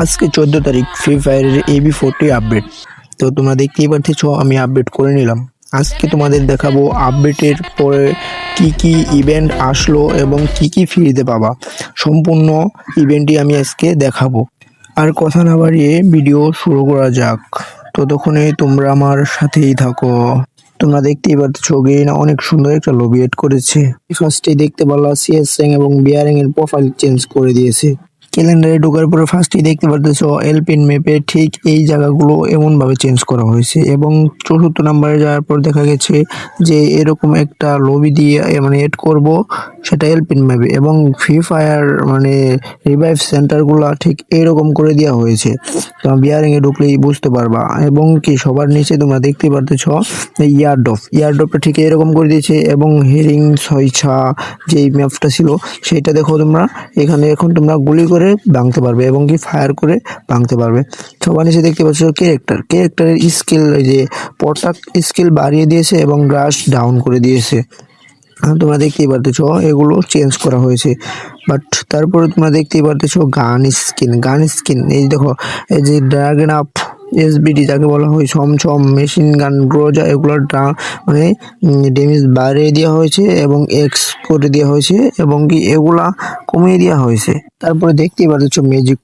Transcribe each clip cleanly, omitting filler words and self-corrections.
আজকে 14 তারিখ ফ্রি ফায়ারের AB40 আপডেট। তো তোমরা দেখতেই পাচ্ছ আমি আপডেট করে নিলাম। আজকে তোমাদের দেখাবো আপডেটের পরে কি কি ইভেন্ট আসলো এবং কি কি ফ্রিতে পাবা। সম্পূর্ণ ইভেন্টই আমি আজকে দেখাবো। আর কথা না বাড়িয়ে ভিডিও শুরু করা যাক। ততক্ষণে তোমরা আমার সাথেই থাকো। তোমরা দেখতেই পাচ্ছ গেইনা অনেক সুন্দর একটা লবি এড করেছে। ফার্স্টে দেখতে পারলা সিএস র্যাঙ্ক এবং বিয়ারিং এর প্রোফাইল চেঞ্জ করে দিয়েছে। ক্যালেন্ডারে ঢোকার পরে ফার্স্টেই দেখতে পারতেছ এলপিন ম্যাপে ঠিক এই জায়গাগুলো এমনভাবে চেঞ্জ করা হয়েছে এবং 74 নম্বরে যাওয়ার পর দেখা গেছে যে এরকম একটা লবি দিয়ে মানে এড করব, সেটা এলপিন ম্যাপে এবং ফ্রি ফায়ার মানে রিভাইভ সেন্টারগুলো ঠিক এইরকম করে দেওয়া হয়েছে। তোমরা বিয়ারিংয়ে ঢুকলেই বুঝতে পারবা। এবং কি সবার নিচে তোমরা দেখতে পারতেছ ইয়ারড্রপটা ঠিক এরকম করে দিয়েছে এবং হেরিং ছয়ছা যেই ম্যাপটা ছিল সেটা দেখো তোমরা এখানে এখন তোমরা গুলি করে ভাঙতে পারবে এবং কি ফায়ার করে ভাঙতে পারবে। সবার নিচে দেখতে পাচ্ছ ক্যারেক্টারের স্কিল, যে পটাক স্কিল বাড়িয়ে দিয়েছে এবং গ্রাস ডাউন করে দিয়েছে। তোমরা দেখতেই পারতেছ এগুলো চেঞ্জ করা হয়েছে। বাট তারপরে তোমরা দেখতেই পারতেছ গান স্কিন এই দেখো, এই যে ড্রাগন আপ এসবিডি যাকে বলা হয়, ছমছম মেশিন গান গ্রোজা, এগুলোর মানে ড্যামেজ বাড়িয়ে দেওয়া হয়েছে এবং এক্স করে দেওয়া হয়েছে এবং কি এগুলা কমিয়ে দেওয়া হয়েছে। তারপরে দেখতেই পাচ্ছ ম্যাজিক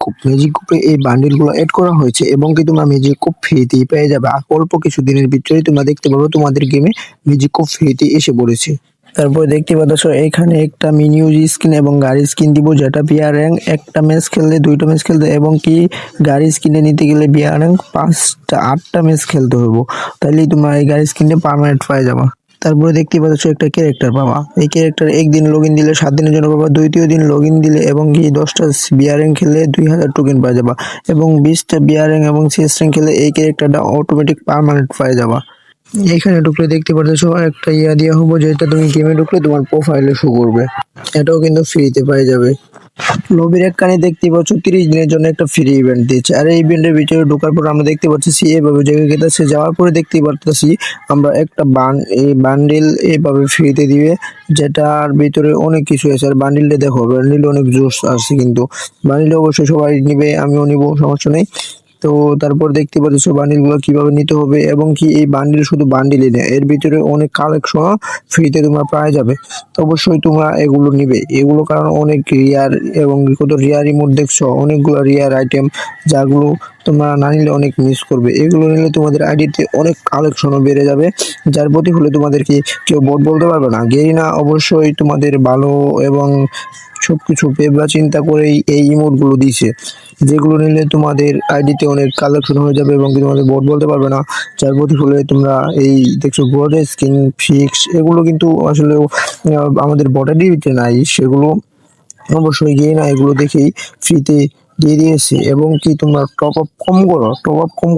কুপে এই বান্ডিলগুলো এড করা হয়েছে এবং কি তোমরা ম্যাজিক কুপ ফ্রিতেই পেয়ে যাবে। অল্প কিছু দিনের ভিতরেই তোমরা দেখতে পারবে তোমাদের গেমে ম্যাজিক কুপ ফ্রিতে এসে পড়েছে। তারপরে দেখতে পাচ্ছ এখানে একটা মিনিউজ স্কিন এবং গাড়ি স্কিন দিব, যেটা বিয়ার র্যাঙ্ক একটা ম্যাচ খেলতে 2টা ম্যাচ খেলতে এবং কি গাড়ি স্কিনে নিতে গেলে বিয়ার র্যাঙ্ক 8টা ম্যাচ খেলতে হইব, তাইলেই তোমরা এই গাড়ি স্কিনে পার্মানেন্ট পাই যাবা। তারপরে দেখতে পাচ্ছ একটা ক্যারেক্টার পাবা। এই ক্যারেক্টার একদিন লগ ইন দিলে 7 দিনের জন্য পাবা, দ্বিতীয় দিন লগ ইন দিলে এবং কি 10টা বিয়ার র্যাঙ্ক খেলে 2000 টোকেন পাওয়া যাবা এবং 20টা বিয়ার র্যাঙ্ক এবং সিএস র্যাঙ্ক খেলে এই ক্যারেক্টারটা অটোমেটিক পার্মানেন্ট পাই যাবা। এখানে ঢুকলে দেখতে পারতেছো একটা ইয়া দেওয়া হবো, যেটা তুমি গেমে ঢুকলে তোমার প্রোফাইলে শো করবে। এটাও কিন্তু ফ্রিতে পাই যাবে। লবির একখানে দেখতে পাচ্ছ 30 দিনের জন্য একটা ফ্রি ইভেন্ট দিয়েছে। আর এই ইভেন্টের ভিতরে ঢোকার পর আমরা দেখতে পাচ্ছি এভাবে জায়গায় গেছে, যাওয়ার পরে দেখতেই পারতেছি আমরা একটা বান্ডিল এইভাবে ফ্রিতে দিবে, যেটার ভিতরে অনেক কিছু আছে। আর বান্ডিলটা দেখো, বান্ডিল অনেক জোস আছে, কিন্তু বান্ডিল অবশ্যই সবাই নিবে, আমিও নিব, সমস্যা নেই। তো তারপর দেখতে পাচ্ছ বান্ডিলগুলো কিভাবে নিতে হবে এবং কি এই বান্ডিল শুধু বান্ডিলই নেই, এর ভিতরে অনেক কালেকশন ফ্রিতে তোমরা পাওয়া যাবে। তো অবশ্যই তোমরা এগুলো নিবে, এগুলো কারণ অনেক রিয়ার এবং কত রিয়ার ইমোট দেখছো, অনেকগুলো রিয়ার আইটেম, যাগুলো তোমরা না নিলে অনেক মিস করবে। এগুলো নিলে তোমাদের আইডিতে অনেক কালেকশনও বেড়ে যাবে, যার প্রতি হলে তোমাদেরকে কেউ বট বলতে পারবে না। গেরিনা অবশ্যই তোমাদের ভালো এবং সবকিছু ভেবে চিন্তা করেই এই ইমোটগুলো দিয়েছে, যেগুলো নিলে তোমাদের আইডিতে অনেক কালেকশন হয়ে যাবে এবং তোমাদের বট বলতে পারবে না। যার প্রতি হলে তোমরা এই দেখছো গোল্ডেন স্কিন ফিক্স, এগুলো কিন্তু আসলে আমাদের বটের ডিবিতে নাই, সেগুলো অবশ্যই গিয়ে না এগুলো দেখেই ফ্রিতে দিয়ে দিয়েছে। এবং কি তোমরা টপ আপ কম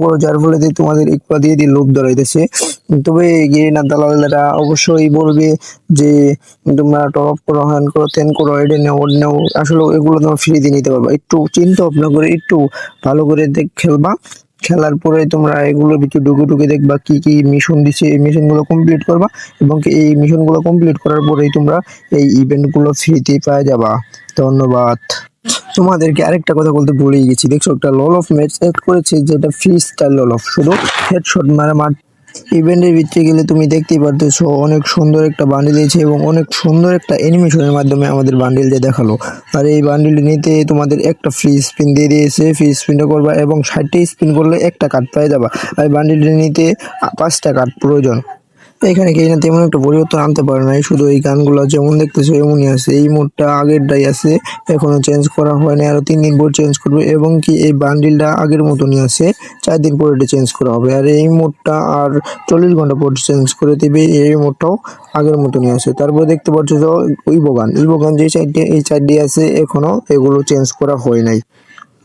করো, যার ফলে তোমাদের একটু দিয়ে লোভ ধরাইতেছে। তবে গিয়ে না দালালেরা অবশ্যই বলবে যে তোমরা টপ আপ করো, হ্যান করো, তেন করো, এটা নেও ওটা নেও, আসলে এগুলো তোমরা ফ্রিতে নিতে পারবা। একটু চিন্তা ভাবনা করে একটু ভালো করে খেলবা। খেলার পরে তোমরা এগুলোর ভিতরে ঢুকে দেখবা কি কি মিশন দিচ্ছে, এই মিশনগুলো কমপ্লিট করবা এবং এই মিশনগুলো কমপ্লিট করার পরেই তোমরা এই ইভেন্টগুলো ফ্রিতে পেয়ে যাবা। ধন্যবাদ। তোমাদেরকে আরেকটা কথা বলতে ভুলেই গেছি, দেখছো একটা লল অফ ম্যাচ এড করেছে, যেটা ফ্রি স্টাইল লল অফ, শুধু হেডশট মার। ইভেন্টের ভিতরে গেলে তুমি দেখতেই পারতেছো অনেক সুন্দর একটা বান্ডিল দিয়েছে এবং অনেক সুন্দর একটা অ্যানিমেশনের মাধ্যমে আমাদের বান্ডিলটা দেখালো। আর এই বান্ডিল নিতে তোমাদের একটা ফ্রি স্পিন দিয়ে দিয়েছে, ফ্রি স্পিনটা করবা এবং 60টা স্পিন করলে একটা কার্ড পেয়ে যাবা। আর বান্ডিলটা নিতে 5টা কার্ড প্রয়োজন। এখানে কেউ না তেমন একটা পরিবর্তন আনতে পারে নাই, শুধু এই গানগুলো যেমন দেখতেছো এমনই আছে। এই মোডটা আগেরটাই আছে, এখনো চেঞ্জ করা হয়নি, আরো 3 দিন পর চেঞ্জ করবে এবং কি এই বান্ডিলটা আগের মতনই আছে, 4 দিন পর এটা চেঞ্জ করা হবে। আর এই মোডটা আর 40 ঘন্টা পর চেঞ্জ করে দিবে, এই মোডটাও আগের মতনই আছে। তারপরে দেখতে পাচ্ছ যে ইবোগান যে সাইডে এই সাইডে আছে, এখনো এগুলো চেঞ্জ করা হয় নাই।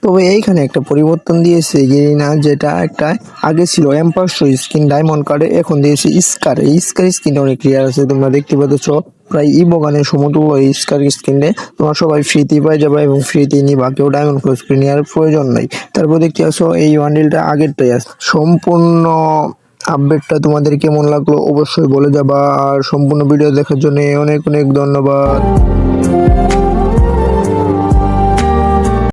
তবে এইখানে একটা পরিবর্তন দিয়েছে গেরিনা, যেটা একটা আগে ছিল এম্পারশো স্কিন ডায়মন্ড কার্ডে, এখন দিয়েছে স্কার। এই স্কার স্কিনটা অনেক ক্লিয়ার আছে, তোমরা দেখতে পাচ্ছ প্রায় ইবোগানের সমতুল্য এই স্কার স্কিনে তোমরা সবাই ফ্রিতে পাই যাবে এবং ফ্রিতে নিবা, কেউ ডায়মন্ড ক্লোজ করে নেওয়ার প্রয়োজন নাই। তারপর দেখতে আসো এই ওয়ান্ডিলটা আগেরটাই আছে। সম্পূর্ণ আপডেটটা তোমাদের কেমন লাগলো অবশ্যই বলে যাবা। আর সম্পূর্ণ ভিডিও দেখার জন্য অনেক অনেক ধন্যবাদ।